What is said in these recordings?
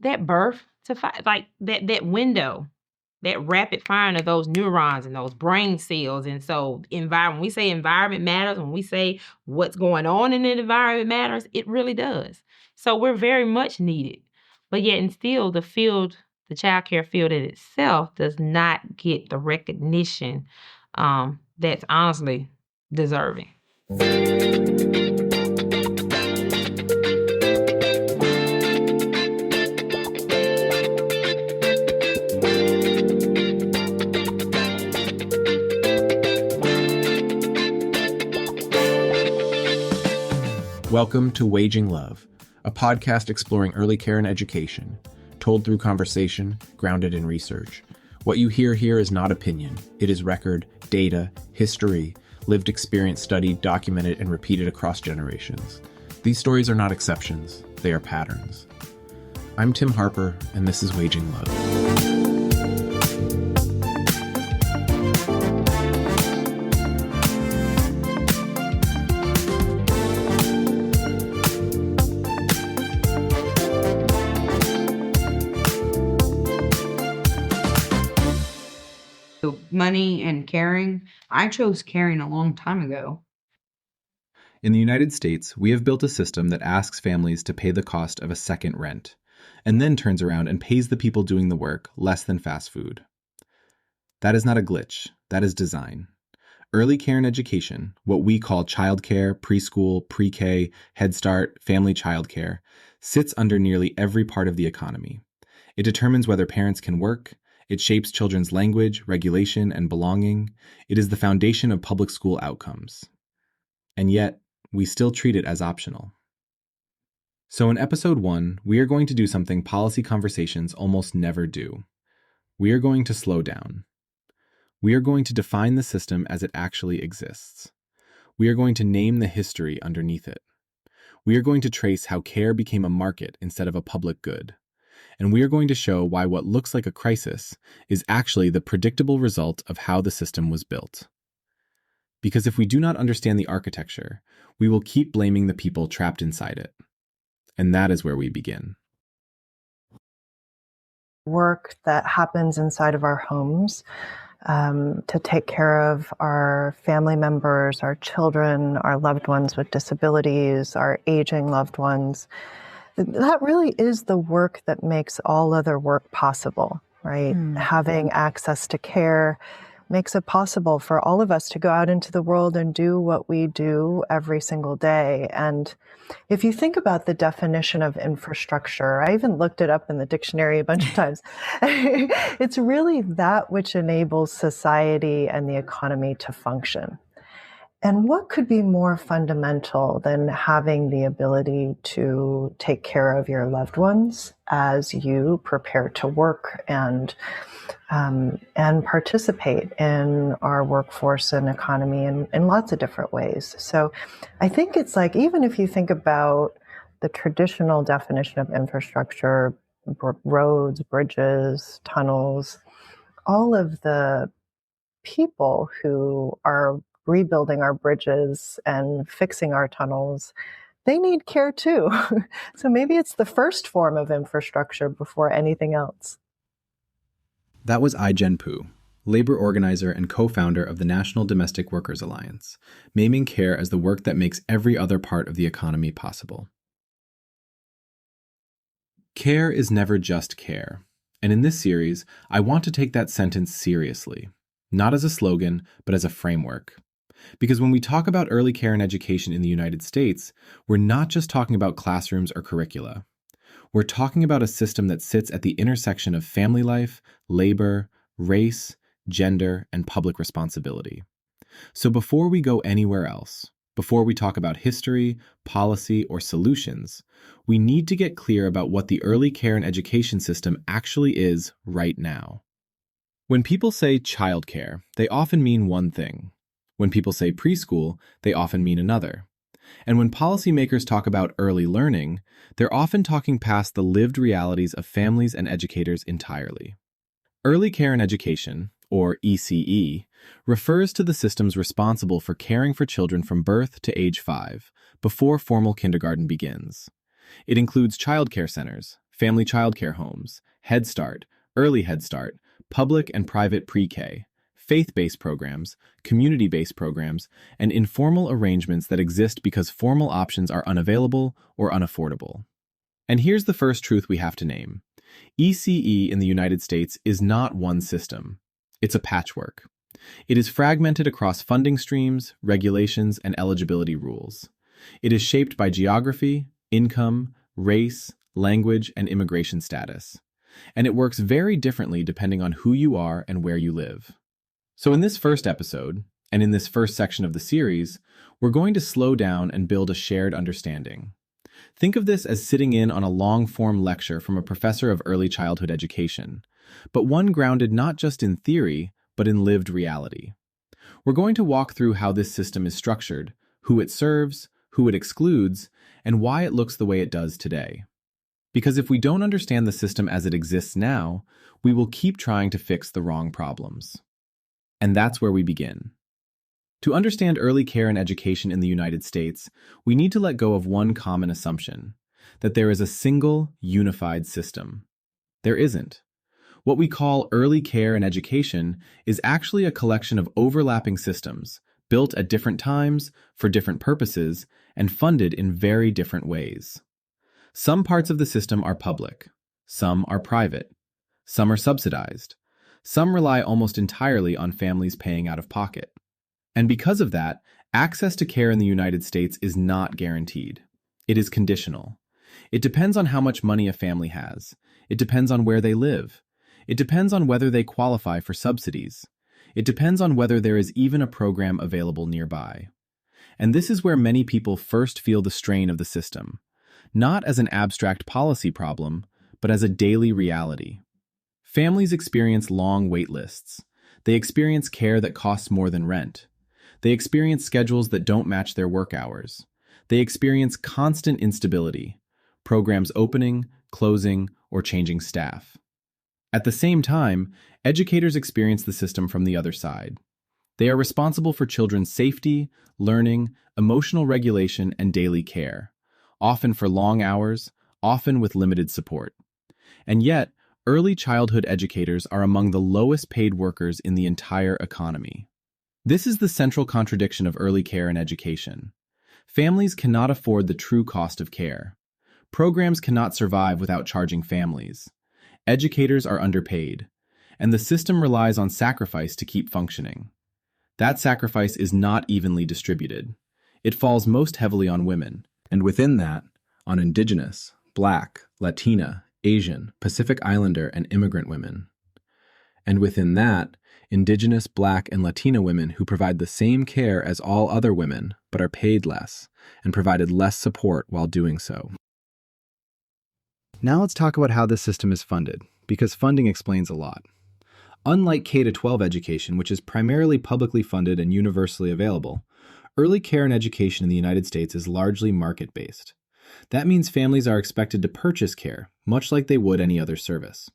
that birth to like that window, that rapid firing of those neurons and those brain cells. And so when we say environment matters, when we say what's going on in the environment matters, it really does. So we're very much needed. But yet and still the childcare field in itself does not get the recognition that's honestly deserving. Welcome to Waging Love, a podcast exploring early care and education, told through conversation, grounded in research. What you hear here is not opinion. It is record, data, history, lived experience studied, documented, and repeated across generations. These stories are not exceptions. They are patterns. I'm Tim Harper, and this is Waging Love. Money and caring. I chose caring a long time ago. In the United States, we have built a system that asks families to pay the cost of a second rent, and then turns around and pays the people doing the work less than fast food. That is not a glitch. That is design. Early care and education, what we call childcare, preschool, pre-K, Head Start, family childcare, sits under nearly every part of the economy. It determines whether parents can work. It shapes children's language, regulation, and belonging. It is the foundation of public school outcomes. And yet, we still treat it as optional. So in episode 1, we are going to do something policy conversations almost never do. We are going to slow down. We are going to define the system as it actually exists. We are going to name the history underneath it. We are going to trace how care became a market instead of a public good. And we are going to show why what looks like a crisis is actually the predictable result of how the system was built. Because if we do not understand the architecture, we will keep blaming the people trapped inside it. And that is where we begin. Work that happens inside of our homes to take care of our family members, our children, our loved ones with disabilities, our aging loved ones. That really is the work that makes all other work possible, right? Having access to care makes it possible for all of us to go out into the world and do what we do every single day. And if you think about the definition of infrastructure, I even looked it up in the dictionary a bunch of times. It's really that which enables society and the economy to function. And what could be more fundamental than having the ability to take care of your loved ones as you prepare to work and participate in our workforce and economy in lots of different ways. So I think it's like, even if you think about the traditional definition of infrastructure, roads, bridges, tunnels, all of the people who are rebuilding our bridges and fixing our tunnels, they need care too. So maybe it's the first form of infrastructure before anything else. That was Ai-jen Poo, labor organizer and co-founder of the National Domestic Workers Alliance, naming care as the work that makes every other part of the economy possible. Care is never just care. And in this series, I want to take that sentence seriously, not as a slogan, but as a framework. Because when we talk about early care and education in the United States, we're not just talking about classrooms or curricula. We're talking about a system that sits at the intersection of family life, labor, race, gender, and public responsibility. So before we go anywhere else, before we talk about history, policy, or solutions, we need to get clear about what the early care and education system actually is right now. When people say childcare, they often mean one thing. When people say preschool, they often mean another. And when policymakers talk about early learning, they're often talking past the lived realities of families and educators entirely. Early care and education, or ECE, refers to the systems responsible for caring for children from birth to age 5, before formal kindergarten begins. It includes childcare centers, family childcare homes, Head Start, early Head Start, public and private pre-K, faith-based programs, community-based programs, and informal arrangements that exist because formal options are unavailable or unaffordable. And here's the first truth we have to name. ECE in the United States is not one system. It's a patchwork. It is fragmented across funding streams, regulations, and eligibility rules. It is shaped by geography, income, race, language, and immigration status. And it works very differently depending on who you are and where you live. So in this first episode, and in this first section of the series, we're going to slow down and build a shared understanding. Think of this as sitting in on a long-form lecture from a professor of early childhood education, but one grounded not just in theory, but in lived reality. We're going to walk through how this system is structured, who it serves, who it excludes, and why it looks the way it does today. Because if we don't understand the system as it exists now, we will keep trying to fix the wrong problems. And that's where we begin. To understand early care and education in the United States, we need to let go of one common assumption, that there is a single, unified system. There isn't. What we call early care and education is actually a collection of overlapping systems, built at different times, for different purposes, and funded in very different ways. Some parts of the system are public, some are private, some are subsidized, some rely almost entirely on families paying out of pocket. And because of that, access to care in the United States is not guaranteed. It is conditional. It depends on how much money a family has. It depends on where they live. It depends on whether they qualify for subsidies. It depends on whether there is even a program available nearby. And this is where many people first feel the strain of the system, not as an abstract policy problem, but as a daily reality. Families experience long wait lists. They experience care that costs more than rent. They experience schedules that don't match their work hours. They experience constant instability, programs opening, closing, or changing staff. At the same time, educators experience the system from the other side. They are responsible for children's safety, learning, emotional regulation, and daily care, often for long hours, often with limited support. And yet, early childhood educators are among the lowest paid workers in the entire economy. This is the central contradiction of early care and education. Families cannot afford the true cost of care. Programs cannot survive without charging families. Educators are underpaid, and the system relies on sacrifice to keep functioning. That sacrifice is not evenly distributed. It falls most heavily on women, and within that, on Indigenous, Black, Latina, Asian, Pacific Islander, and immigrant women. And within that, Indigenous, Black, and Latina women who provide the same care as all other women, but are paid less, and provided less support while doing so. Now let's talk about how this system is funded, because funding explains a lot. Unlike K-12 education, which is primarily publicly funded and universally available, early care and education in the United States is largely market-based. That means families are expected to purchase care, much like they would any other service.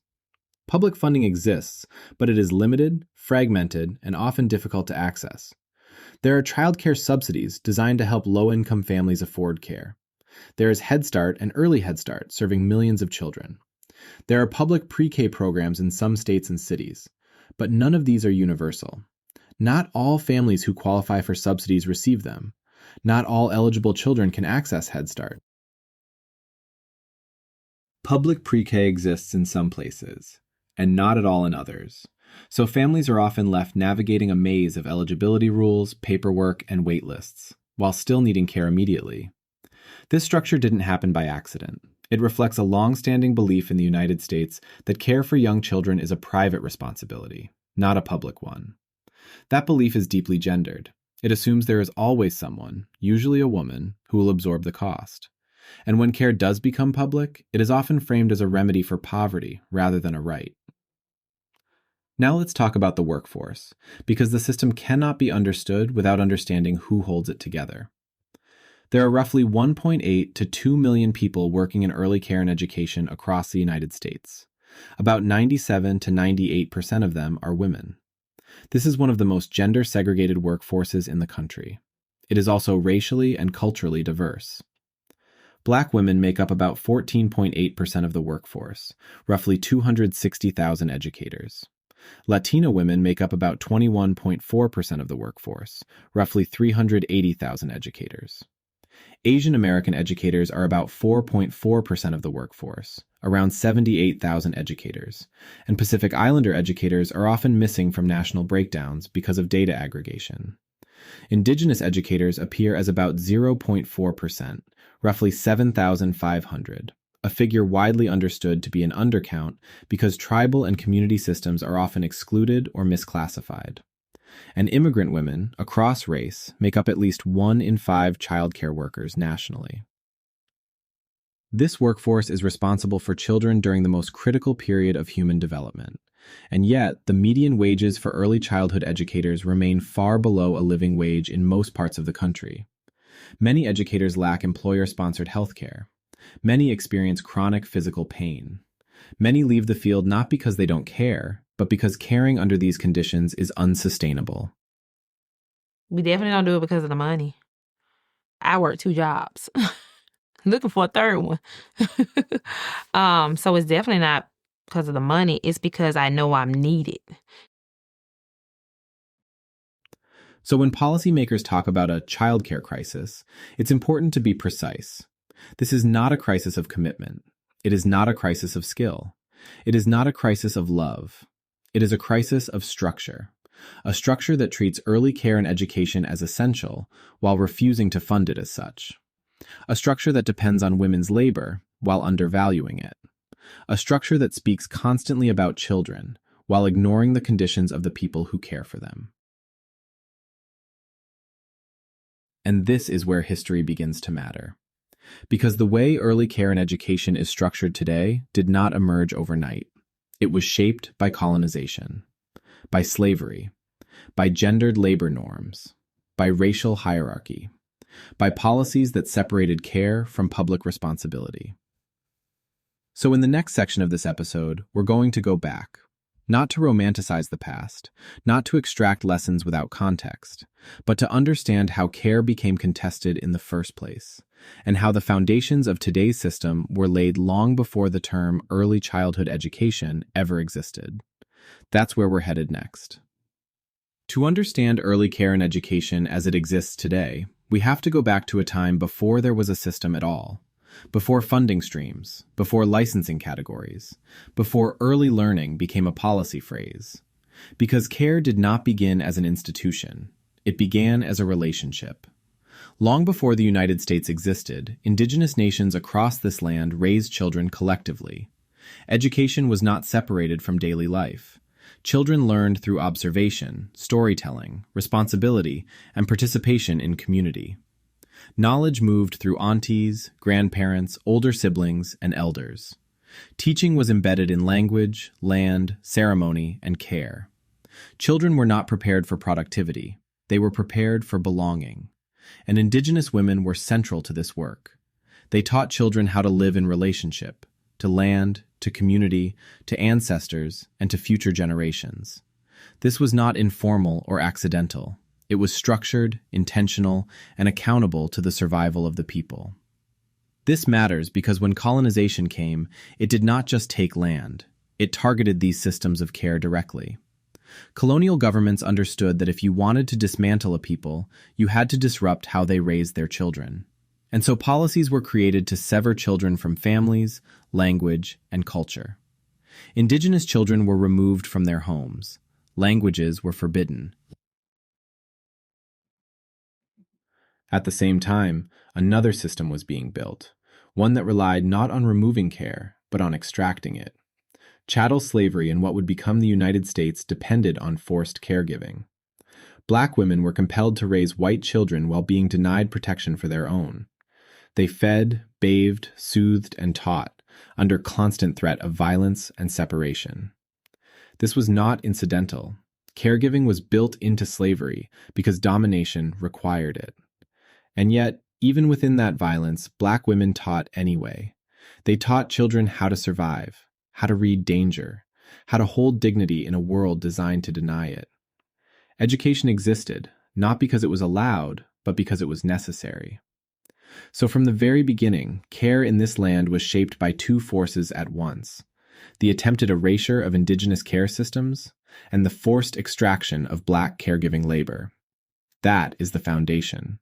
Public funding exists, but it is limited, fragmented, and often difficult to access. There are childcare subsidies designed to help low-income families afford care. There is Head Start and early Head Start serving millions of children. There are public pre-K programs in some states and cities, but none of these are universal. Not all families who qualify for subsidies receive them. Not all eligible children can access Head Start. Public pre-K exists in some places, and not at all in others. So families are often left navigating a maze of eligibility rules, paperwork, and wait lists, while still needing care immediately. This structure didn't happen by accident. It reflects a long-standing belief in the United States that care for young children is a private responsibility, not a public one. That belief is deeply gendered. It assumes there is always someone, usually a woman, who will absorb the cost. And when care does become public, it is often framed as a remedy for poverty rather than a right. Now let's talk about the workforce, because the system cannot be understood without understanding who holds it together. There are roughly 1.8 to 2 million people working in early care and education across the United States. About 97 to 98% of them are women. This is one of the most gender-segregated workforces in the country. It is also racially and culturally diverse. Black women make up about 14.8% of the workforce, roughly 260,000 educators. Latina women make up about 21.4% of the workforce, roughly 380,000 educators. Asian American educators are about 4.4% of the workforce, around 78,000 educators, and Pacific Islander educators are often missing from national breakdowns because of data aggregation. Indigenous educators appear as about 0.4%, roughly 7,500, a figure widely understood to be an undercount because tribal and community systems are often excluded or misclassified. And immigrant women, across race, make up at least 1 in 5 childcare workers nationally. This workforce is responsible for children during the most critical period of human development, and yet the median wages for early childhood educators remain far below a living wage in most parts of the country. Many educators lack employer-sponsored health care. Many experience chronic physical pain. Many leave the field not because they don't care, but because caring under these conditions is unsustainable. We definitely don't do it because of the money. I work 2 jobs. Looking for a third one. So it's definitely not because of the money. It's because I know I'm needed. So when policymakers talk about a childcare crisis, it's important to be precise. This is not a crisis of commitment. It is not a crisis of skill. It is not a crisis of love. It is a crisis of structure. A structure that treats early care and education as essential while refusing to fund it as such. A structure that depends on women's labor while undervaluing it. A structure that speaks constantly about children while ignoring the conditions of the people who care for them. And this is where history begins to matter. Because the way early care and education is structured today did not emerge overnight. It was shaped by colonization, by slavery, by gendered labor norms, by racial hierarchy, by policies that separated care from public responsibility. So in the next section of this episode, we're going to go back, not to romanticize the past, not to extract lessons without context, but to understand how care became contested in the first place, and how the foundations of today's system were laid long before the term early childhood education ever existed. That's where we're headed next. To understand early care and education as it exists today, we have to go back to a time before there was a system at all, before funding streams, before licensing categories, before early learning became a policy phrase. Because care did not begin as an institution, it began as a relationship. Long before the United States existed, indigenous nations across this land raised children collectively. Education was not separated from daily life. Children learned through observation, storytelling, responsibility, and participation in community. Knowledge moved through aunties, grandparents, older siblings, and elders. Teaching was embedded in language, land, ceremony, and care. Children were not prepared for productivity. They were prepared for belonging. And indigenous women were central to this work. They taught children how to live in relationship, to land, to community, to ancestors, and to future generations. This was not informal or accidental. It was structured, intentional, and accountable to the survival of the people. This matters because when colonization came, it did not just take land. It targeted these systems of care directly. Colonial governments understood that if you wanted to dismantle a people, you had to disrupt how they raised their children. And so policies were created to sever children from families, language, and culture. Indigenous children were removed from their homes. Languages were forbidden. At the same time, another system was being built, one that relied not on removing care, but on extracting it. Chattel slavery in what would become the United States depended on forced caregiving. Black women were compelled to raise white children while being denied protection for their own. They fed, bathed, soothed, and taught, under constant threat of violence and separation. This was not incidental. Caregiving was built into slavery because domination required it. And yet, even within that violence, Black women taught anyway. They taught children how to survive, how to read danger, how to hold dignity in a world designed to deny it. Education existed, not because it was allowed, but because it was necessary. So from the very beginning, care in this land was shaped by two forces at once: the attempted erasure of indigenous care systems and the forced extraction of Black caregiving labor. That is the foundation.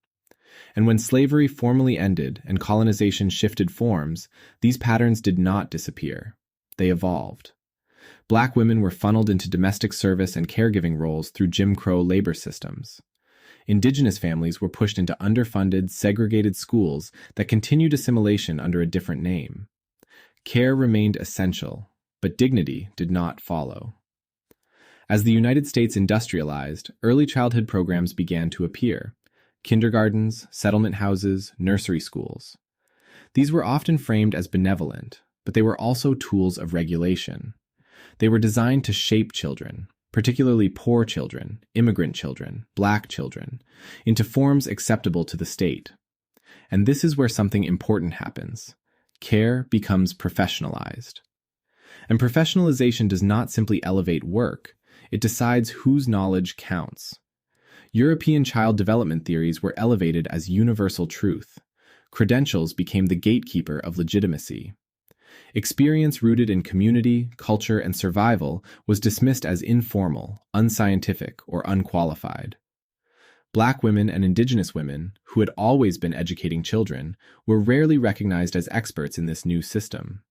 And when slavery formally ended and colonization shifted forms, these patterns did not disappear. They evolved. Black women were funneled into domestic service and caregiving roles through Jim Crow labor systems. Indigenous families were pushed into underfunded, segregated schools that continued assimilation under a different name. Care remained essential, but dignity did not follow. As the United States industrialized, early childhood programs began to appear: kindergartens, settlement houses, nursery schools. These were often framed as benevolent, but they were also tools of regulation. They were designed to shape children, particularly poor children, immigrant children, Black children, into forms acceptable to the state. And this is where something important happens. Care becomes professionalized. And professionalization does not simply elevate work, it decides whose knowledge counts. European child development theories were elevated as universal truth. Credentials became the gatekeeper of legitimacy. Experience rooted in community, culture, and survival was dismissed as informal, unscientific, or unqualified. Black women and Indigenous women, who had always been educating children, were rarely recognized as experts in this new system.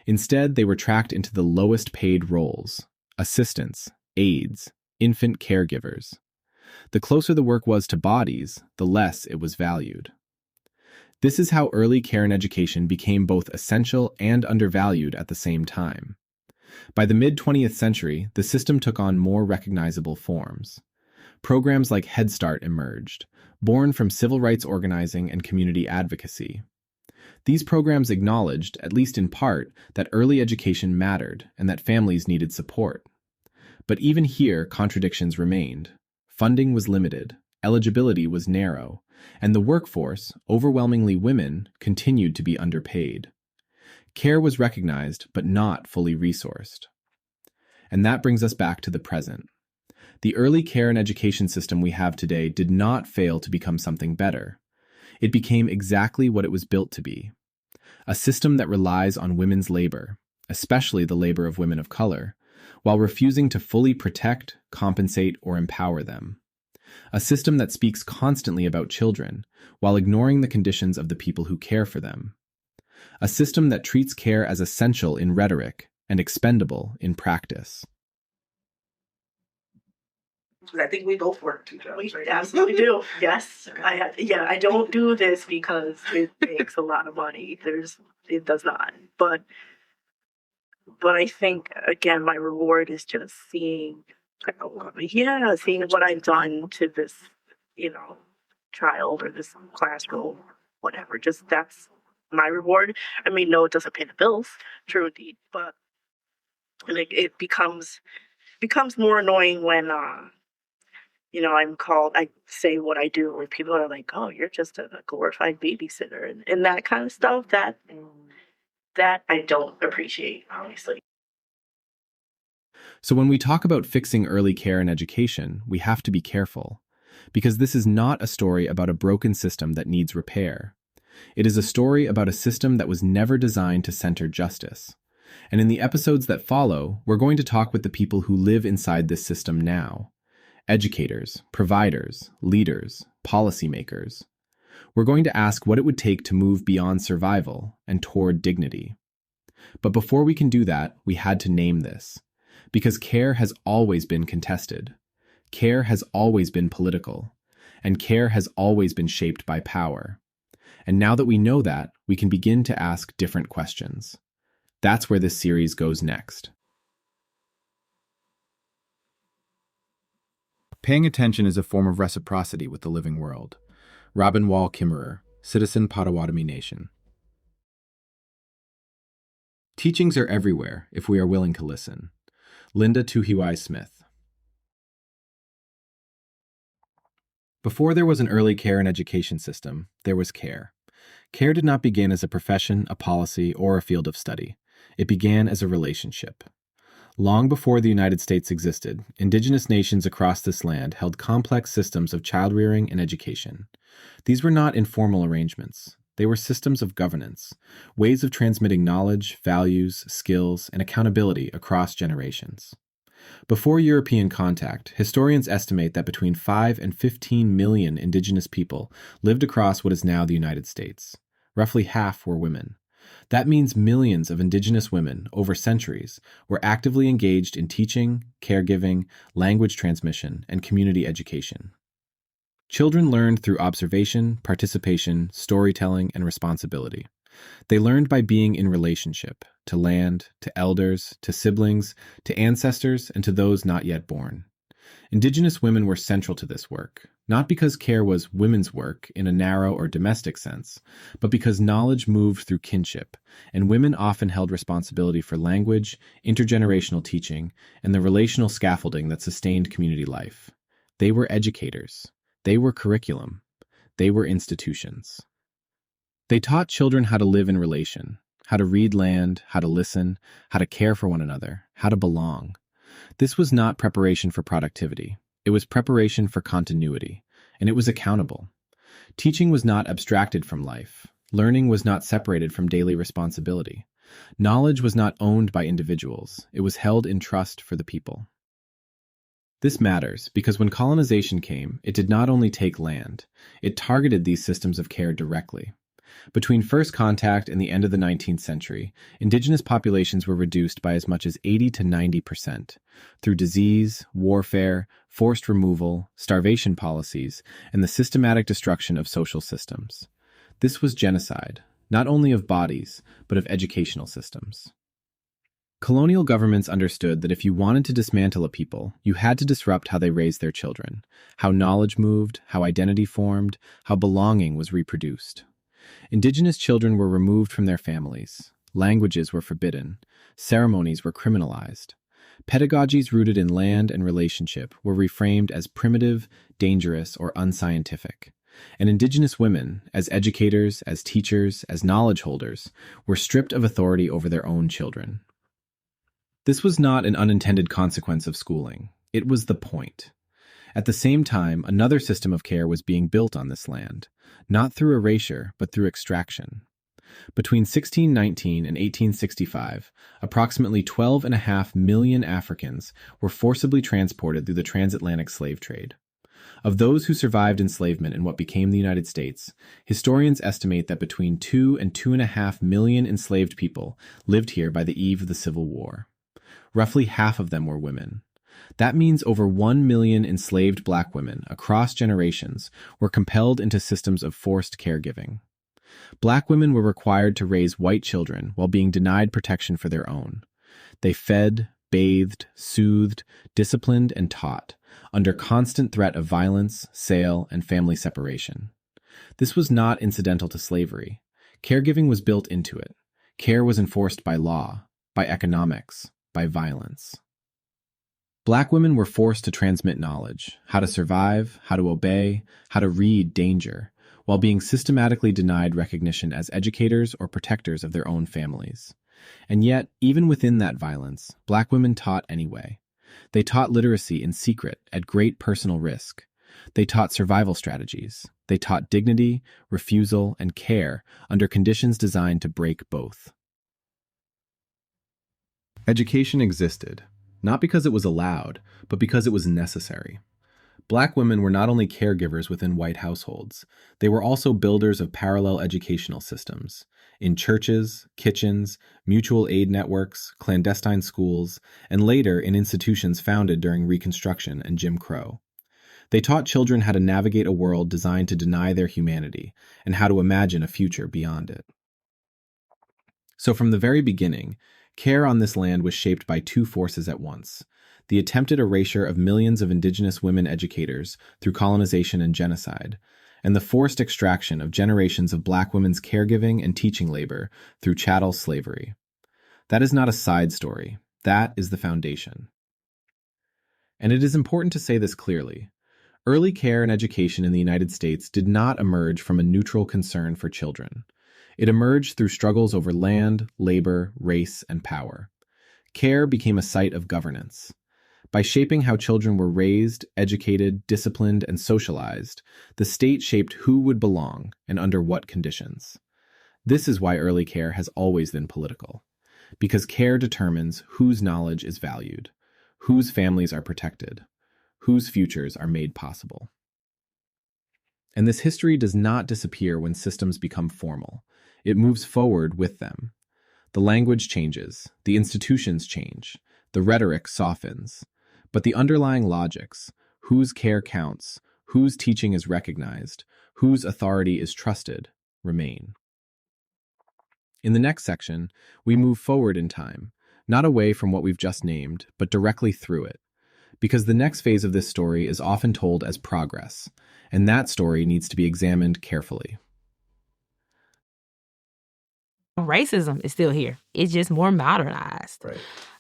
Instead, they were tracked into the lowest paid roles: assistants, aides, infant caregivers. The closer the work was to bodies, the less it was valued. This is how early care and education became both essential and undervalued at the same time. By the mid-20th century, the system took on more recognizable forms. Programs like Head Start emerged, born from civil rights organizing and community advocacy. These programs acknowledged, at least in part, that early education mattered and that families needed support. But even here, contradictions remained. Funding was limited, eligibility was narrow, and the workforce, overwhelmingly women, continued to be underpaid. Care was recognized, but not fully resourced. And that brings us back to the present. The early care and education system we have today did not fail to become something better. It became exactly what it was built to be: a system that relies on women's labor, especially the labor of women of color, while refusing to fully protect, compensate, or empower them. A system that speaks constantly about children, while ignoring the conditions of the people who care for them. A system that treats care as essential in rhetoric and expendable in practice. I think we both work two jobs. We absolutely do. Yes, I don't do this because it makes a lot of money. It does not. But I think again, my reward is just seeing what I've done to this, child or this classroom, whatever. Just that's my reward. I mean, no, it doesn't pay the bills, true indeed, but it becomes more annoying when I say what I do, where people are like, "Oh, you're just a glorified babysitter," and that kind of stuff. That I don't appreciate, honestly. So when we talk about fixing early care and education, we have to be careful, because this is not a story about a broken system that needs repair. It is a story about a system that was never designed to center justice. And in the episodes that follow, we're going to talk with the people who live inside this system now: educators, providers, leaders, policymakers. We're going to ask what it would take to move beyond survival and toward dignity. But before we can do that, we had to name this. Because care has always been contested. Care has always been political. And care has always been shaped by power. And now that we know that, we can begin to ask different questions. That's where this series goes next. Paying attention is a form of reciprocity with the living world. Robin Wall Kimmerer, Citizen Potawatomi Nation. Teachings are everywhere if we are willing to listen. Linda Tuhiwai Smith. Before there was an early care and education system, there was care. Care did not begin as a profession, a policy, or a field of study. It began as a relationship. Long before the United States existed, indigenous nations across this land held complex systems of child rearing and education. These were not informal arrangements. They were systems of governance, ways of transmitting knowledge, values, skills, and accountability across generations. Before European contact, historians estimate that between 5 and 15 million indigenous people lived across what is now the United States. Roughly half were women. That means millions of indigenous women, over centuries, were actively engaged in teaching, caregiving, language transmission, and community education. Children learned through observation, participation, storytelling, and responsibility. They learned by being in relationship to land, to elders, to siblings, to ancestors, and to those not yet born. Indigenous women were central to this work, not because care was women's work in a narrow or domestic sense, but because knowledge moved through kinship, and women often held responsibility for language, intergenerational teaching, and the relational scaffolding that sustained community life. They were educators. They were curriculum. They were institutions. They taught children how to live in relation, how to read land, how to listen, how to care for one another, how to belong. This was not preparation for productivity. It was preparation for continuity, and it was accountable. Teaching was not abstracted from life. Learning was not separated from daily responsibility. Knowledge was not owned by individuals. It was held in trust for the people. This matters because when colonization came, it did not only take land, it targeted these systems of care directly. Between first contact and the end of the 19th century, indigenous populations were reduced by as much as 80 to 90% through disease, warfare, forced removal, starvation policies, and the systematic destruction of social systems. This was genocide, not only of bodies, but of educational systems. Colonial governments understood that if you wanted to dismantle a people, you had to disrupt how they raised their children, how knowledge moved, how identity formed, how belonging was reproduced. Indigenous children were removed from their families. Languages were forbidden. Ceremonies were criminalized. Pedagogies rooted in land and relationship were reframed as primitive, dangerous, or unscientific. And indigenous women, as educators, as teachers, as knowledge holders, were stripped of authority over their own children. This was not an unintended consequence of schooling. It was the point. At the same time, another system of care was being built on this land, not through erasure, but through extraction. Between 1619 and 1865, approximately 12.5 million Africans were forcibly transported through the transatlantic slave trade. Of those who survived enslavement in what became the United States, historians estimate that between 2 and 2.5 million enslaved people lived here by the eve of the Civil War. Roughly half of them were women. That means over 1 million enslaved Black women across generations were compelled into systems of forced caregiving. Black women were required to raise white children while being denied protection for their own. They fed, bathed, soothed, disciplined, and taught, under constant threat of violence, sale, and family separation. This was not incidental to slavery. Caregiving was built into it. Care was enforced by law, by economics, by violence. Black women were forced to transmit knowledge, how to survive, how to obey, how to read danger, while being systematically denied recognition as educators or protectors of their own families. And yet, even within that violence, Black women taught anyway. They taught literacy in secret at great personal risk. They taught survival strategies. They taught dignity, refusal, and care under conditions designed to break both. Education existed, not because it was allowed, but because it was necessary. Black women were not only caregivers within white households, they were also builders of parallel educational systems, in churches, kitchens, mutual aid networks, clandestine schools, and later in institutions founded during Reconstruction and Jim Crow. They taught children how to navigate a world designed to deny their humanity, and how to imagine a future beyond it. So from the very beginning, care on this land was shaped by two forces at once: the attempted erasure of millions of indigenous women educators through colonization and genocide, and the forced extraction of generations of Black women's caregiving and teaching labor through chattel slavery. That is not a side story. That is the foundation. And it is important to say this clearly. Early care and education in the United States did not emerge from a neutral concern for children. It emerged through struggles over land, labor, race, and power. Care became a site of governance. By shaping how children were raised, educated, disciplined, and socialized, the state shaped who would belong and under what conditions. This is why early care has always been political, because care determines whose knowledge is valued, whose families are protected, whose futures are made possible. And this history does not disappear when systems become formal. It moves forward with them. The language changes, the institutions change, the rhetoric softens, but the underlying logics, whose care counts, whose teaching is recognized, whose authority is trusted, remain. In the next section, we move forward in time, not away from what we've just named, but directly through it, because the next phase of this story is often told as progress, and that story needs to be examined carefully. Racism is still here. It's just more modernized. Right.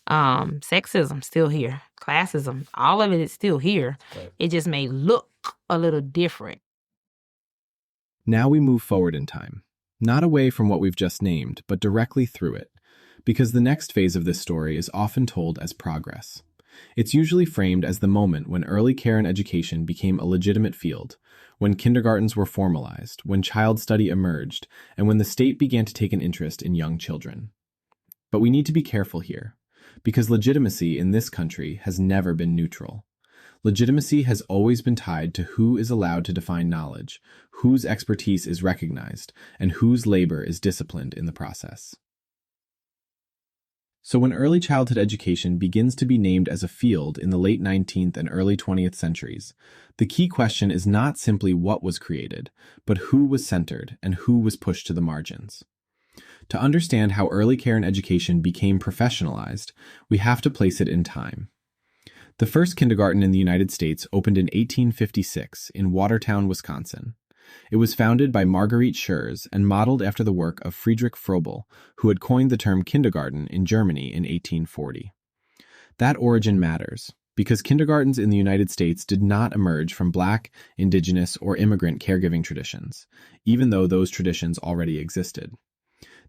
Sexism still here. Classism, all of it is still here. Right. It just may look a little different. Now we move forward in time, not away from what we've just named, but directly through it, because the next phase of this story is often told as progress. It's usually framed as the moment when early care and education became a legitimate field, when kindergartens were formalized, when child study emerged, and when the state began to take an interest in young children. But we need to be careful here, because legitimacy in this country has never been neutral. Legitimacy has always been tied to who is allowed to define knowledge, whose expertise is recognized, and whose labor is disciplined in the process. So when early childhood education begins to be named as a field in the late 19th and early 20th centuries, the key question is not simply what was created, but who was centered and who was pushed to the margins. To understand how early care and education became professionalized, we have to place it in time. The first kindergarten in the United States opened in 1856 in Watertown, Wisconsin. It was founded by Marguerite Schurz and modeled after the work of Friedrich Froebel, who had coined the term kindergarten in Germany in 1840. That origin matters, because kindergartens in the United States did not emerge from Black, Indigenous, or immigrant caregiving traditions, even though those traditions already existed.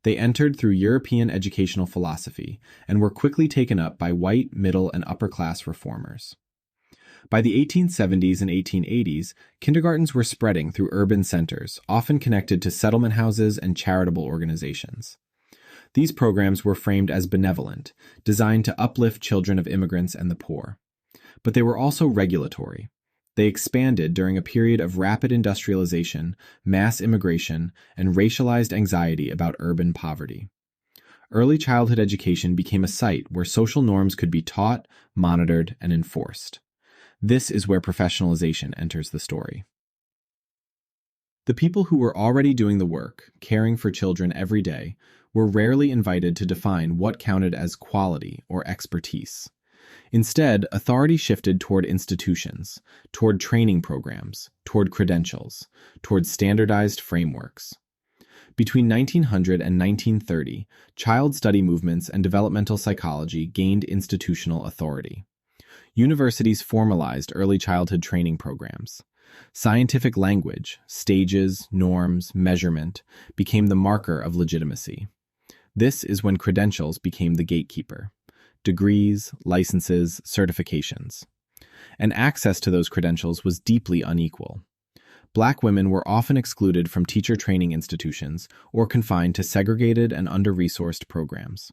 They entered through European educational philosophy and were quickly taken up by white, middle, and upper-class reformers. By the 1870s and 1880s, kindergartens were spreading through urban centers, often connected to settlement houses and charitable organizations. These programs were framed as benevolent, designed to uplift children of immigrants and the poor. But they were also regulatory. They expanded during a period of rapid industrialization, mass immigration, and racialized anxiety about urban poverty. Early childhood education became a site where social norms could be taught, monitored, and enforced. This is where professionalization enters the story. The people who were already doing the work, caring for children every day, were rarely invited to define what counted as quality or expertise. Instead, authority shifted toward institutions, toward training programs, toward credentials, toward standardized frameworks. Between 1900 and 1930, child study movements and developmental psychology gained institutional authority. Universities formalized early childhood training programs. Scientific language, stages, norms, measurement became the marker of legitimacy. This is when credentials became the gatekeeper. Degrees, licenses, certifications. And access to those credentials was deeply unequal. Black women were often excluded from teacher training institutions or confined to segregated and under-resourced programs.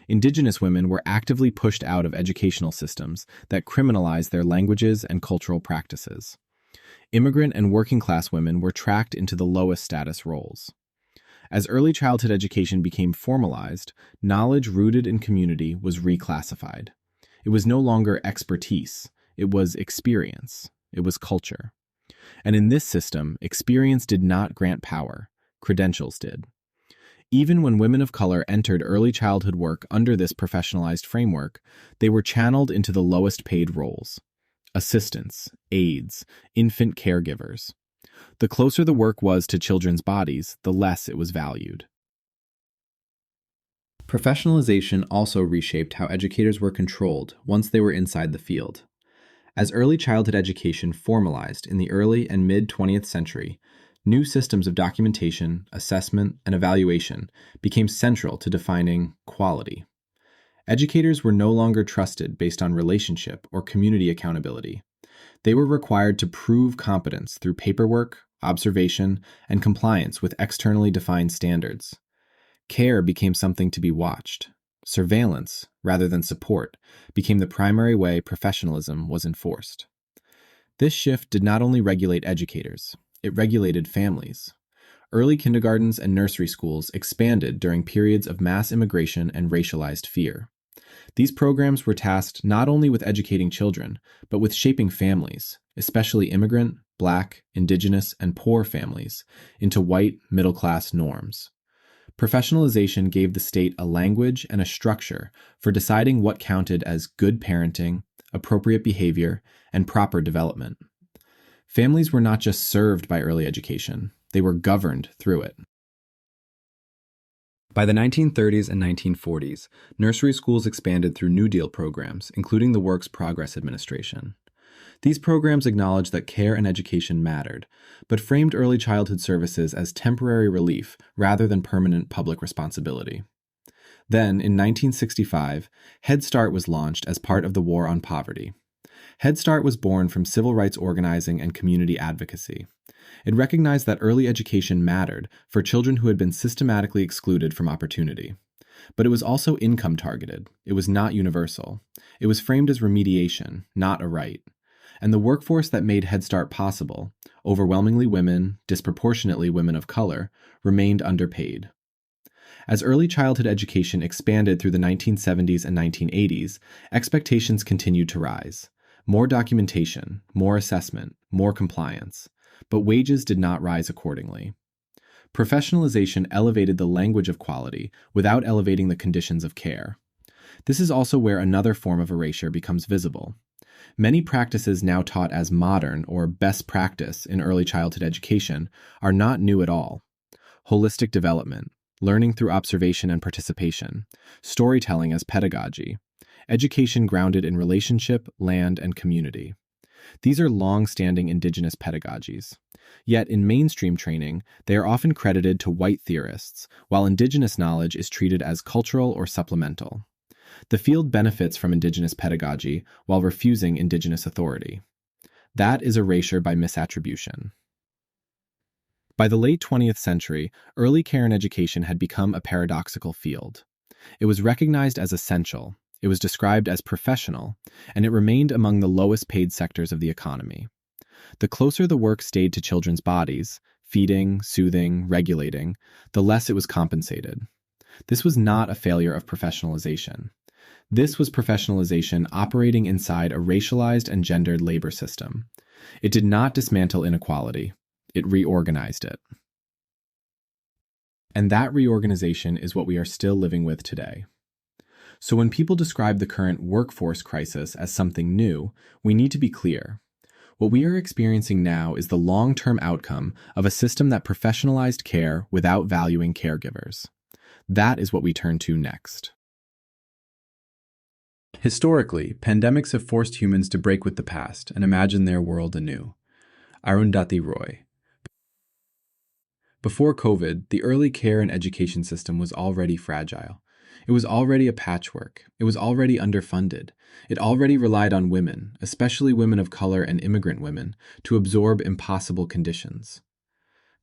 Indigenous women were actively pushed out of educational systems that criminalized their languages and cultural practices. Immigrant and working-class women were tracked into the lowest status roles. As early childhood education became formalized, knowledge rooted in community was reclassified. It was no longer expertise, it was experience, it was culture. And in this system, experience did not grant power, credentials did. Even when women of color entered early childhood work under this professionalized framework, they were channeled into the lowest paid roles: assistants, aides, infant caregivers. The closer the work was to children's bodies, the less it was valued. Professionalization also reshaped how educators were controlled once they were inside the field. As early childhood education formalized in the early and mid-20th century, new systems of documentation, assessment, and evaluation became central to defining quality. Educators were no longer trusted based on relationship or community accountability. They were required to prove competence through paperwork, observation, and compliance with externally defined standards. Care became something to be watched. Surveillance, rather than support, became the primary way professionalism was enforced. This shift did not only regulate educators, it regulated families. Early kindergartens and nursery schools expanded during periods of mass immigration and racialized fear. These programs were tasked not only with educating children, but with shaping families, especially immigrant, Black, Indigenous, and poor families, into white, middle-class norms. Professionalization gave the state a language and a structure for deciding what counted as good parenting, appropriate behavior, and proper development. Families were not just served by early education, they were governed through it. By the 1930s and 1940s, nursery schools expanded through New Deal programs, including the Works Progress Administration. These programs acknowledged that care and education mattered, but framed early childhood services as temporary relief rather than permanent public responsibility. Then, in 1965, Head Start was launched as part of the War on Poverty. Head Start was born from civil rights organizing and community advocacy. It recognized that early education mattered for children who had been systematically excluded from opportunity. But it was also income targeted. It was not universal. It was framed as remediation, not a right. And the workforce that made Head Start possible, overwhelmingly women, disproportionately women of color, remained underpaid. As early childhood education expanded through the 1970s and 1980s, expectations continued to rise. More documentation, more assessment, more compliance. But wages did not rise accordingly. Professionalization elevated the language of quality without elevating the conditions of care. This is also where another form of erasure becomes visible. Many practices now taught as modern or best practice in early childhood education are not new at all. Holistic development, learning through observation and participation, storytelling as pedagogy, education grounded in relationship, land, and community. These are long-standing indigenous pedagogies. Yet in mainstream training, they are often credited to white theorists, while indigenous knowledge is treated as cultural or supplemental. The field benefits from indigenous pedagogy while refusing indigenous authority. That is erasure by misattribution. By the late 20th century, early care and education had become a paradoxical field. It was recognized as essential, it was described as professional, and it remained among the lowest paid sectors of the economy. The closer the work stayed to children's bodies, feeding, soothing, regulating, the less it was compensated. This was not a failure of professionalization. This was professionalization operating inside a racialized and gendered labor system. It did not dismantle inequality. It reorganized it. And that reorganization is what we are still living with today. So when people describe the current workforce crisis as something new, we need to be clear. What we are experiencing now is the long-term outcome of a system that professionalized care without valuing caregivers. That is what we turn to next. Historically, pandemics have forced humans to break with the past and imagine their world anew. Arundhati Roy. Before COVID, the early care and education system was already fragile. It was already a patchwork. It was already underfunded. It already relied on women, especially women of color and immigrant women, to absorb impossible conditions.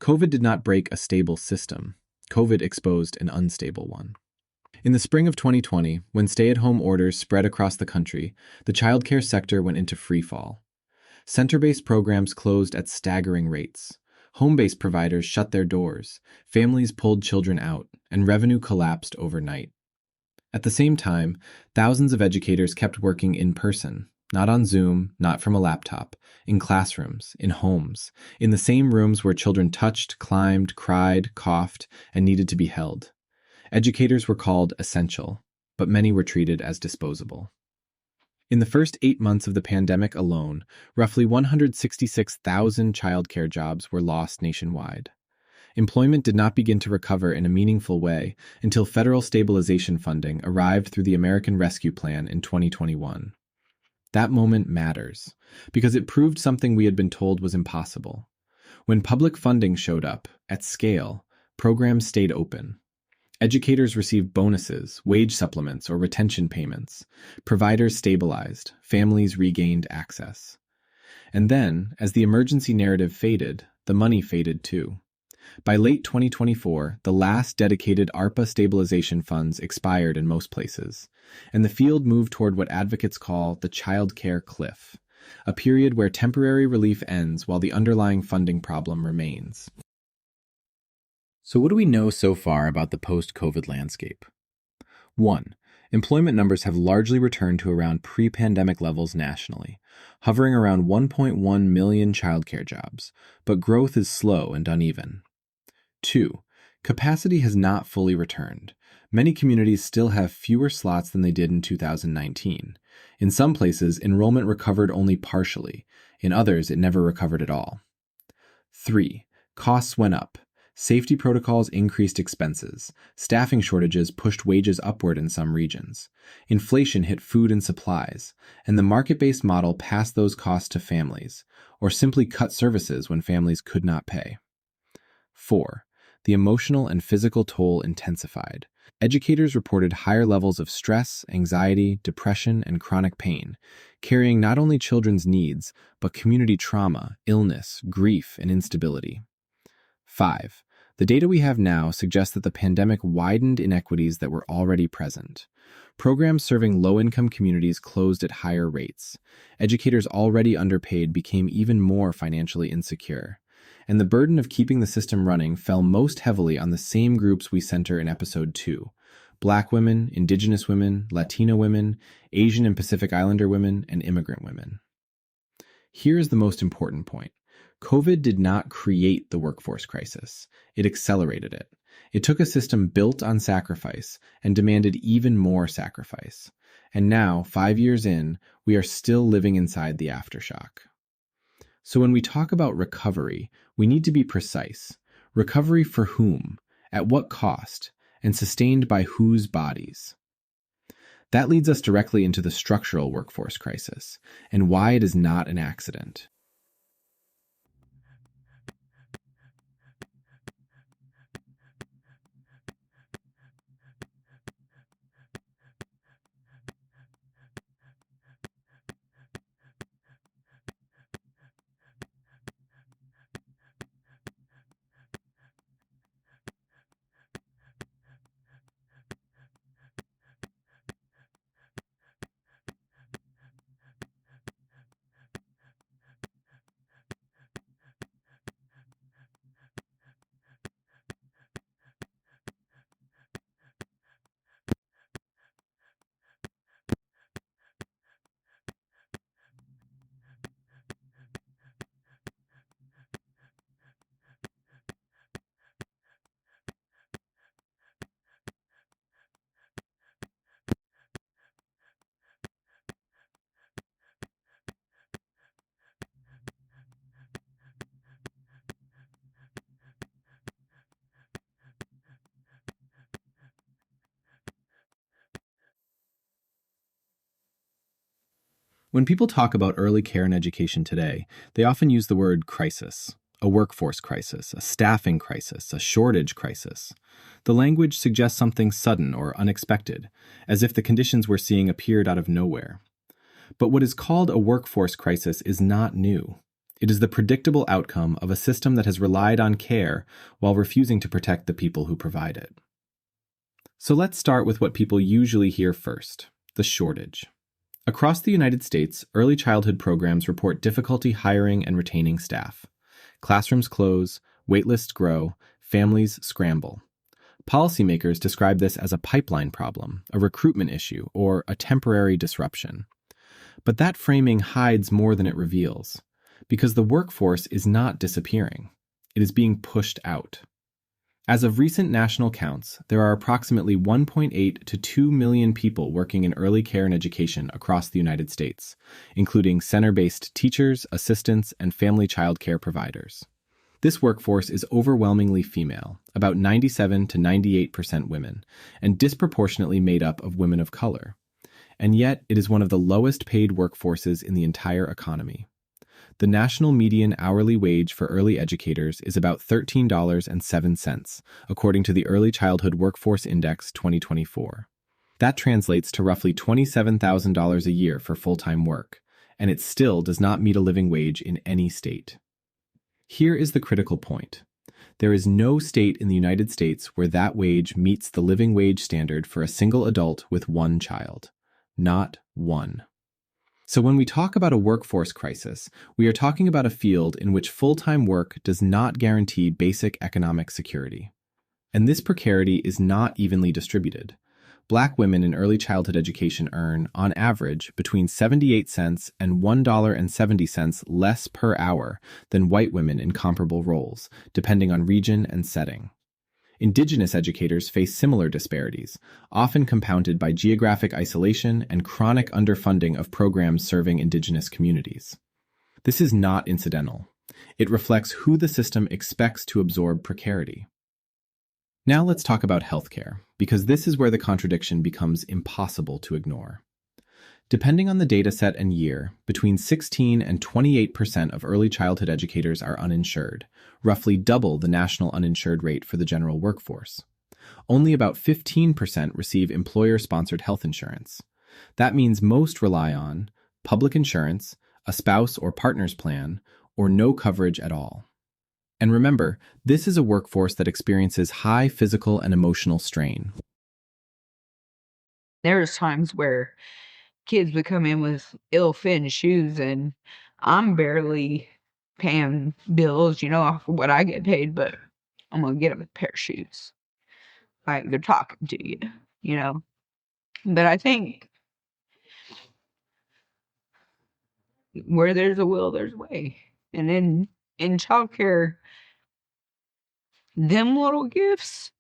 COVID did not break a stable system. COVID exposed an unstable one. In the spring of 2020, when stay-at-home orders spread across the country, the childcare sector went into freefall. Center-based programs closed at staggering rates. Home-based providers shut their doors, families pulled children out, and revenue collapsed overnight. At the same time, thousands of educators kept working in person, not on Zoom, not from a laptop, in classrooms, in homes, in the same rooms where children touched, climbed, cried, coughed, and needed to be held. Educators were called essential, but many were treated as disposable. In the first 8 months of the pandemic alone, roughly 166,000 childcare jobs were lost nationwide. Employment did not begin to recover in a meaningful way until federal stabilization funding arrived through the American Rescue Plan in 2021. That moment matters, because it proved something we had been told was impossible. When public funding showed up, at scale, programs stayed open. Educators received bonuses, wage supplements, or retention payments. Providers stabilized, families regained access. And then, as the emergency narrative faded, the money faded too. By late 2024, the last dedicated ARPA stabilization funds expired in most places, and the field moved toward what advocates call the child care cliff, a period where temporary relief ends while the underlying funding problem remains. So what do we know so far about the post-COVID landscape? 1. Employment numbers have largely returned to around pre-pandemic levels nationally, hovering around 1.1 million childcare jobs, but growth is slow and uneven. 2. Capacity has not fully returned. Many communities still have fewer slots than they did in 2019. In some places, enrollment recovered only partially. In others, it never recovered at all. 3. Costs went up. Safety protocols increased expenses. Staffing shortages pushed wages upward in some regions. Inflation hit food and supplies, and the market-based model passed those costs to families, or simply cut services when families could not pay. 4. The emotional and physical toll intensified. Educators reported higher levels of stress, anxiety, depression, and chronic pain, carrying not only children's needs, but community trauma, illness, grief, and instability. 5. The data we have now suggests that the pandemic widened inequities that were already present. Programs serving low-income communities closed at higher rates. Educators already underpaid became even more financially insecure. And the burden of keeping the system running fell most heavily on the same groups we center in Episode 2: Black women, Indigenous women, Latino women, Asian and Pacific Islander women, and immigrant women. Here is the most important point. COVID did not create the workforce crisis. It accelerated it. It took a system built on sacrifice and demanded even more sacrifice. And now, 5 years in, we are still living inside the aftershock. So when we talk about recovery, we need to be precise. Recovery for whom, at what cost, and sustained by whose bodies? That leads us directly into the structural workforce crisis, and why it is not an accident. When people talk about early care and education today, they often use the word crisis, a workforce crisis, a staffing crisis, a shortage crisis. The language suggests something sudden or unexpected, as if the conditions we're seeing appeared out of nowhere. But what is called a workforce crisis is not new. It is the predictable outcome of a system that has relied on care while refusing to protect the people who provide it. So let's start with what people usually hear first, the shortage. Across the United States, early childhood programs report difficulty hiring and retaining staff. Classrooms close, waitlists grow, families scramble. Policymakers describe this as a pipeline problem, a recruitment issue, or a temporary disruption. But that framing hides more than it reveals, because the workforce is not disappearing. It is being pushed out. As of recent national counts, there are approximately 1.8 to 2 million people working in early care and education across the United States, including center-based teachers, assistants, and family child care providers. This workforce is overwhelmingly female, about 97 to 98% women, and disproportionately made up of women of color. And yet, it is one of the lowest paid workforces in the entire economy. The national median hourly wage for early educators is about $13.07, according to the Early Childhood Workforce Index 2024. That translates to roughly $27,000 a year for full-time work, and it still does not meet a living wage in any state. Here is the critical point. There is no state in the United States where that wage meets the living wage standard for a single adult with one child. Not one. So when we talk about a workforce crisis, we are talking about a field in which full-time work does not guarantee basic economic security. And this precarity is not evenly distributed. Black women in early childhood education earn, on average, between 78 cents and $1.70 less per hour than white women in comparable roles, depending on region and setting. Indigenous educators face similar disparities, often compounded by geographic isolation and chronic underfunding of programs serving Indigenous communities. This is not incidental. It reflects who the system expects to absorb precarity. Now let's talk about healthcare, because this is where the contradiction becomes impossible to ignore. Depending on the data set and year, between 16 and 28% of early childhood educators are uninsured, roughly double the national uninsured rate for the general workforce. Only about 15% receive employer-sponsored health insurance. That means most rely on public insurance, a spouse or partner's plan, or no coverage at all. And remember, this is a workforce that experiences high physical and emotional strain. There's times where kids would come in with ill-fitting shoes, and I'm barely paying bills, off of what I get paid, but I'm gonna get them a pair of shoes. Like, they're talking to you. But I think where there's a will, there's a way. And in childcare, them little gifts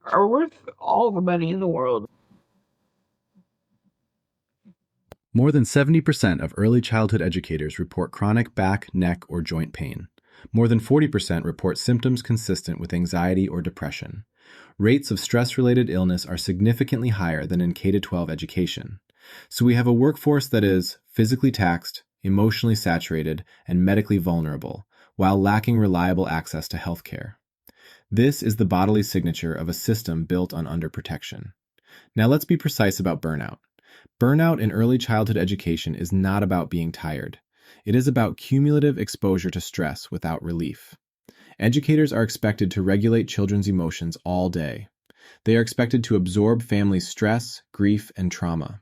are worth all the money in the world. More than 70% of early childhood educators report chronic back, neck, or joint pain. More than 40% report symptoms consistent with anxiety or depression. Rates of stress-related illness are significantly higher than in K-12 education. So we have a workforce that is physically taxed, emotionally saturated, and medically vulnerable, while lacking reliable access to health care. This is the bodily signature of a system built on underprotection. Now let's be precise about burnout. Burnout in early childhood education is not about being tired. It is about cumulative exposure to stress without relief. Educators are expected to regulate children's emotions all day. They are expected to absorb family stress, grief, and trauma.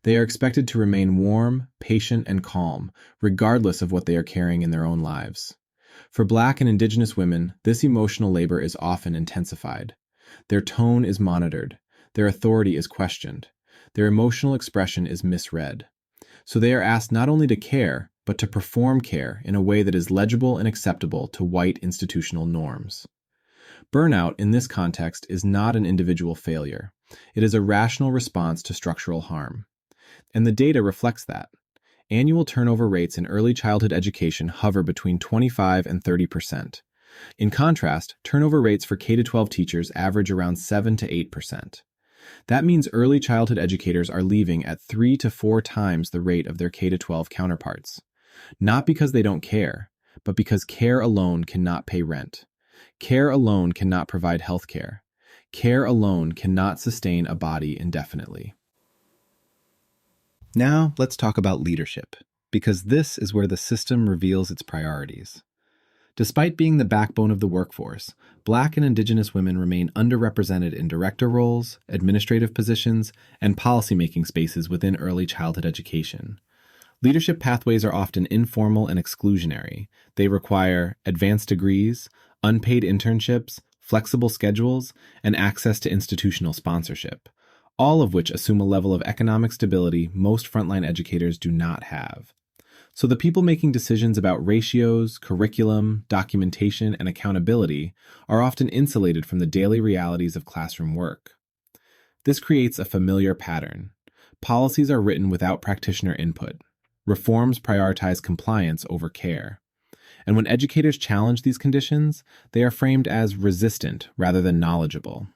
They are expected to remain warm, patient, and calm, regardless of what they are carrying in their own lives. For Black and Indigenous women, this emotional labor is often intensified. Their tone is monitored. Their authority is questioned. Their emotional expression is misread. So they are asked not only to care, but to perform care in a way that is legible and acceptable to white institutional norms. Burnout, in this context, is not an individual failure. It is a rational response to structural harm. And the data reflects that. Annual turnover rates in early childhood education hover between 25 and 30%. In contrast, turnover rates for K-12 teachers average around 7 to 8%. That means early childhood educators are leaving at 3 to 4 times the rate of their K-12 counterparts. Not because they don't care, but because care alone cannot pay rent. Care alone cannot provide health care. Care alone cannot sustain a body indefinitely. Now, let's talk about leadership, because this is where the system reveals its priorities. Despite being the backbone of the workforce, Black and Indigenous women remain underrepresented in director roles, administrative positions, and policymaking spaces within early childhood education. Leadership pathways are often informal and exclusionary. They require advanced degrees, unpaid internships, flexible schedules, and access to institutional sponsorship, all of which assume a level of economic stability most frontline educators do not have. So the people making decisions about ratios, curriculum, documentation, and accountability are often insulated from the daily realities of classroom work. This creates a familiar pattern. Policies are written without practitioner input. Reforms prioritize compliance over care. And when educators challenge these conditions, they are framed as resistant rather than knowledgeable.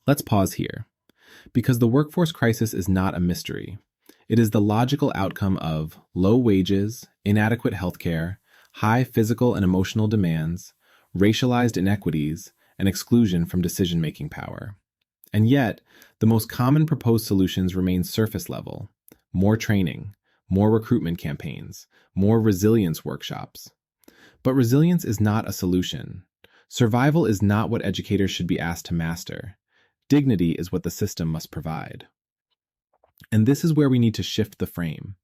Let's pause here, because the workforce crisis is not a mystery. It is the logical outcome of low wages, inadequate healthcare, high physical and emotional demands, racialized inequities, and exclusion from decision-making power. And yet, the most common proposed solutions remain surface level: more training, more recruitment campaigns, more resilience workshops. But resilience is not a solution. Survival is not what educators should be asked to master. Dignity is what the system must provide. And this is where we need to shift the frame,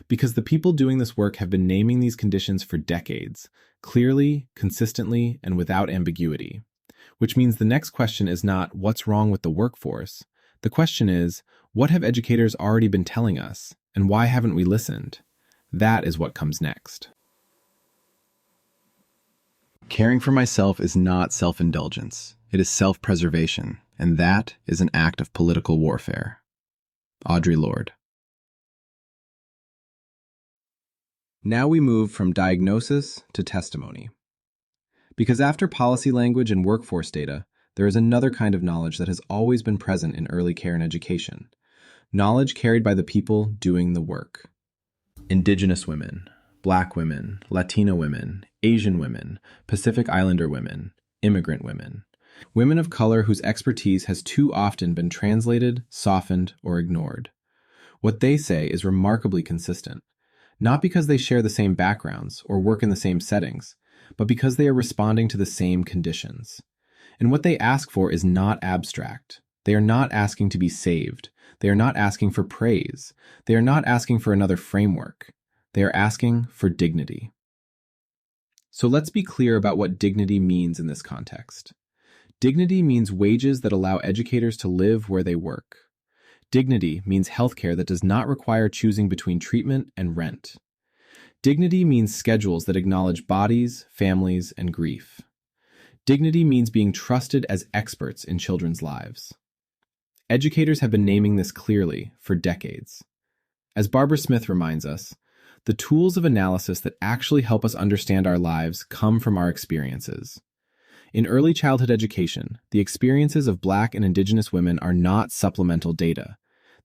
because the people doing this work have been naming these conditions for decades, clearly, consistently, and without ambiguity. Which means the next question is not, what's wrong with the workforce? The question is, what have educators already been telling us, and why haven't we listened? That is what comes next. Caring for myself is not self-indulgence. It is self-preservation, and that is an act of political warfare. Audre Lorde. Now we move from diagnosis to testimony. Because after policy language and workforce data, there is another kind of knowledge that has always been present in early care and education. Knowledge carried by the people doing the work. Indigenous women, Black women, Latina women, Asian women, Pacific Islander women, immigrant women. Women of color whose expertise has too often been translated, softened, or ignored. What they say is remarkably consistent, not because they share the same backgrounds or work in the same settings, but because they are responding to the same conditions. And what they ask for is not abstract. They are not asking to be saved. They are not asking for praise. They are not asking for another framework. They are asking for dignity. So let's be clear about what dignity means in this context. Dignity means wages that allow educators to live where they work. Dignity means healthcare that does not require choosing between treatment and rent. Dignity means schedules that acknowledge bodies, families, and grief. Dignity means being trusted as experts in children's lives. Educators have been naming this clearly for decades. As Barbara Smith reminds us, the tools of analysis that actually help us understand our lives come from our experiences. In early childhood education, the experiences of Black and Indigenous women are not supplemental data.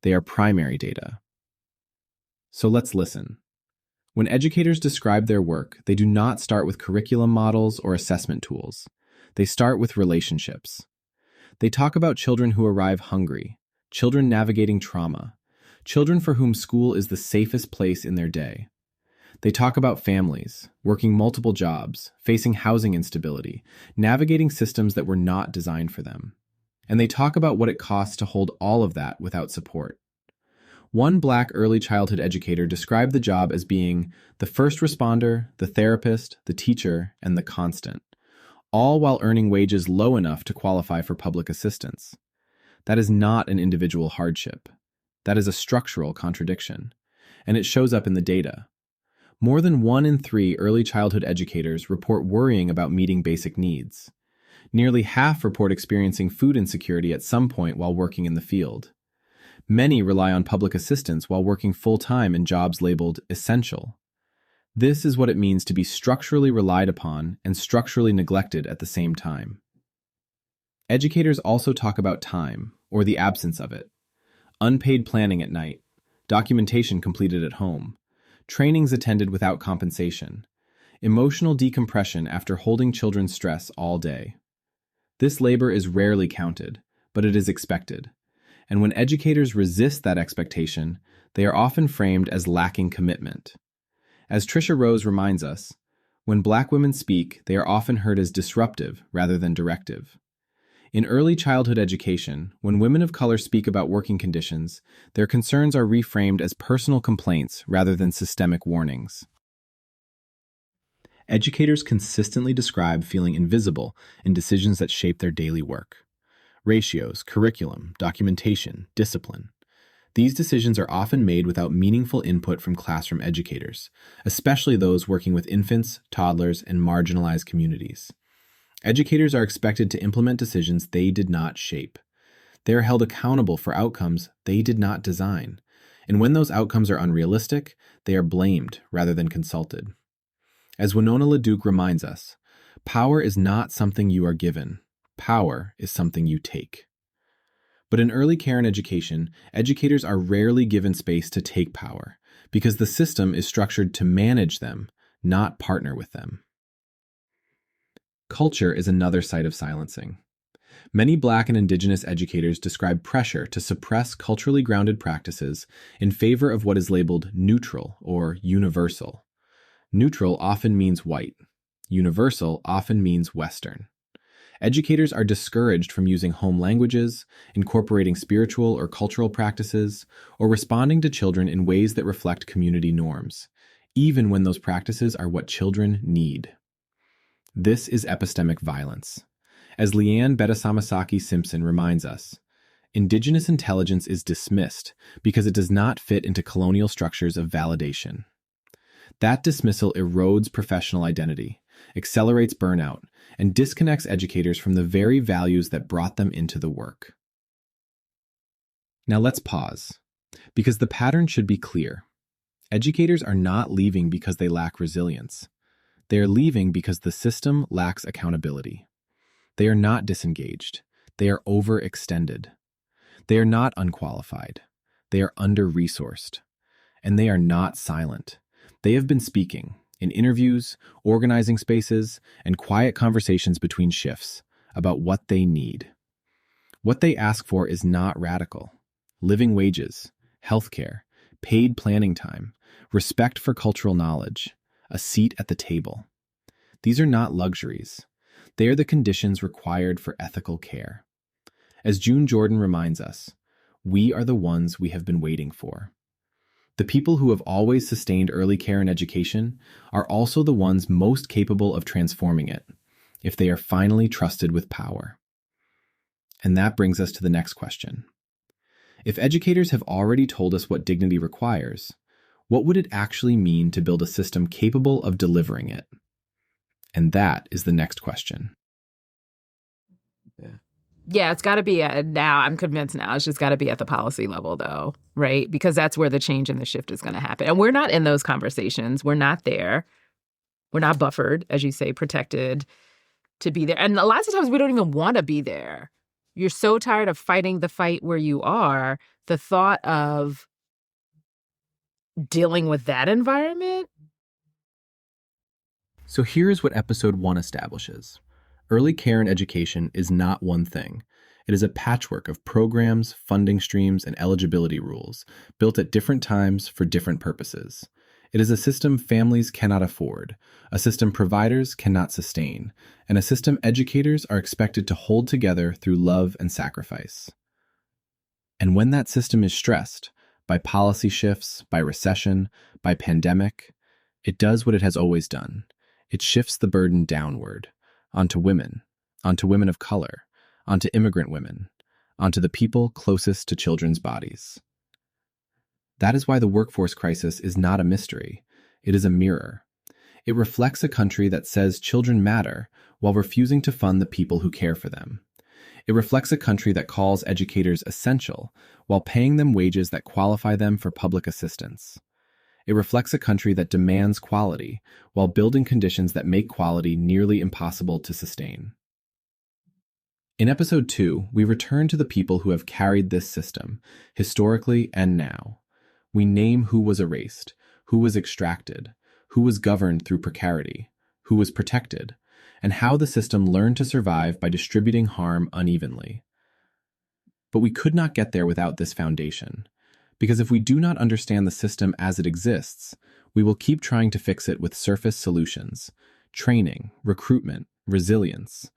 They are primary data. So let's listen. When educators describe their work, they do not start with curriculum models or assessment tools. They start with relationships. They talk about children who arrive hungry, children navigating trauma, children for whom school is the safest place in their day. They talk about families, working multiple jobs, facing housing instability, navigating systems that were not designed for them. And they talk about what it costs to hold all of that without support. One Black early childhood educator described the job as being the first responder, the therapist, the teacher, and the constant, all while earning wages low enough to qualify for public assistance. That is not an individual hardship. That is a structural contradiction, and it shows up in the data. More than 1 in 3 early childhood educators report worrying about meeting basic needs. Nearly half report experiencing food insecurity at some point while working in the field. Many rely on public assistance while working full-time in jobs labeled essential. This is what it means to be structurally relied upon and structurally neglected at the same time. Educators also talk about time, or the absence of it. Unpaid planning at night, documentation completed at home, trainings attended without compensation, emotional decompression after holding children's stress all day. This labor is rarely counted, but it is expected. And when educators resist that expectation, they are often framed as lacking commitment. As Tricia Rose reminds us, when Black women speak, they are often heard as disruptive rather than directive. In early childhood education, when women of color speak about working conditions, their concerns are reframed as personal complaints rather than systemic warnings. Educators consistently describe feeling invisible in decisions that shape their daily work. Ratios, curriculum, documentation, discipline. These decisions are often made without meaningful input from classroom educators, especially those working with infants, toddlers, and marginalized communities. Educators are expected to implement decisions they did not shape. They are held accountable for outcomes they did not design, and when those outcomes are unrealistic, they are blamed rather than consulted. As Winona LaDuke reminds us, power is not something you are given. Power is something you take. But in early care and education, educators are rarely given space to take power because the system is structured to manage them, not partner with them. Culture is another site of silencing. Many Black and Indigenous educators describe pressure to suppress culturally grounded practices in favor of what is labeled neutral or universal. Neutral often means white. Universal often means Western. Educators are discouraged from using home languages, incorporating spiritual or cultural practices, or responding to children in ways that reflect community norms, even when those practices are what children need. This is epistemic violence. As Leanne Bedasamasaki-Simpson reminds us, Indigenous intelligence is dismissed because it does not fit into colonial structures of validation. That dismissal erodes professional identity, accelerates burnout, and disconnects educators from the very values that brought them into the work. Now let's pause, because the pattern should be clear. Educators are not leaving because they lack resilience. They are leaving because the system lacks accountability. They are not disengaged. They are overextended. They are not unqualified. They are under-resourced. And they are not silent. They have been speaking in interviews, organizing spaces, and quiet conversations between shifts about what they need. What they ask for is not radical. Living wages, healthcare, paid planning time, respect for cultural knowledge, a seat at the table. These are not luxuries. They are the conditions required for ethical care. As June Jordan reminds us, we are the ones we have been waiting for. The people who have always sustained early care and education are also the ones most capable of transforming it, if they are finally trusted with power. And that brings us to the next question. If educators have already told us what dignity requires, what would it actually mean to build a system capable of delivering it? And that is the next question. Yeah, it's got to be now. I'm convinced now. It's just got to be at the policy level, though, right? Because that's where the change and the shift is going to happen. And we're not in those conversations. We're not there. We're not buffered, as you say, protected to be there. And lots of times we don't even want to be there. You're so tired of fighting the fight where you are. The thought of dealing with that environment. So here's what episode 1 establishes. Early care and education is not one thing. It is a patchwork of programs, funding streams, and eligibility rules, built at different times for different purposes. It is a system families cannot afford, a system providers cannot sustain, and a system educators are expected to hold together through love and sacrifice. And when that system is stressed, by policy shifts, by recession, by pandemic, it does what it has always done. It shifts the burden downward, onto women of color, onto immigrant women, onto the people closest to children's bodies. That is why the workforce crisis is not a mystery. It is a mirror. It reflects a country that says children matter while refusing to fund the people who care for them. It reflects a country that calls educators essential while paying them wages that qualify them for public assistance. It reflects a country that demands quality while building conditions that make quality nearly impossible to sustain. In episode 2, we return to the people who have carried this system, historically and now. We name who was erased, who was extracted, who was governed through precarity, who was protected, and how the system learned to survive by distributing harm unevenly. But we could not get there without this foundation. Because if we do not understand the system as it exists, we will keep trying to fix it with surface solutions, training, recruitment, resilience.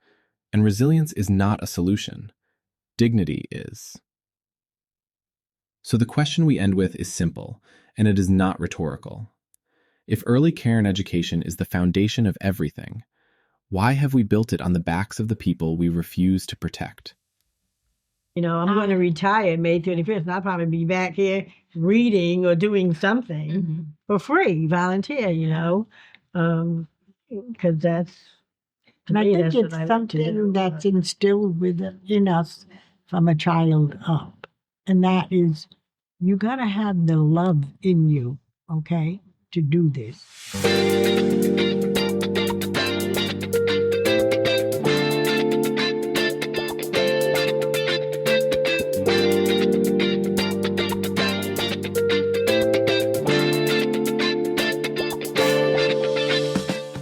And resilience is not a solution. Dignity is. So the question we end with is simple, and it is not rhetorical. If early care and education is the foundation of everything, why have we built it on the backs of the people we refuse to protect? You know, I'm going to retire May 25th, and I'll probably be back here reading or doing something for free, volunteer, you know, because that's, and I think it's something that's instilled in us from a child up. And that is, you got to have the love in you, okay, to do this.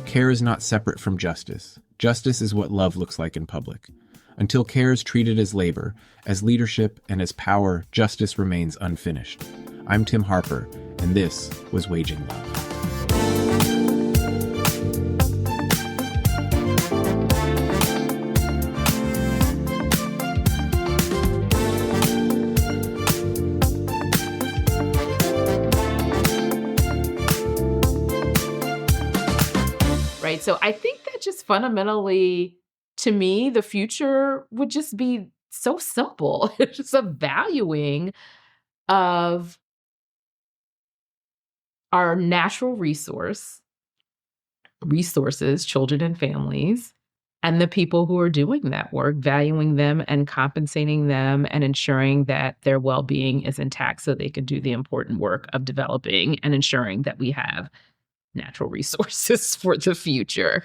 Care is not separate from justice. Justice is what love looks like in public. Until care is treated as labor, as leadership, and as power, justice remains unfinished. I'm Tim Harper, and this was Waging Love. right? So I think that just fundamentally, to me, the future would just be so simple. It's just a valuing of our natural resources, children and families, and the people who are doing that work, valuing them and compensating them and ensuring that their well-being is intact so they can do the important work of developing and ensuring that we have natural resources for the future.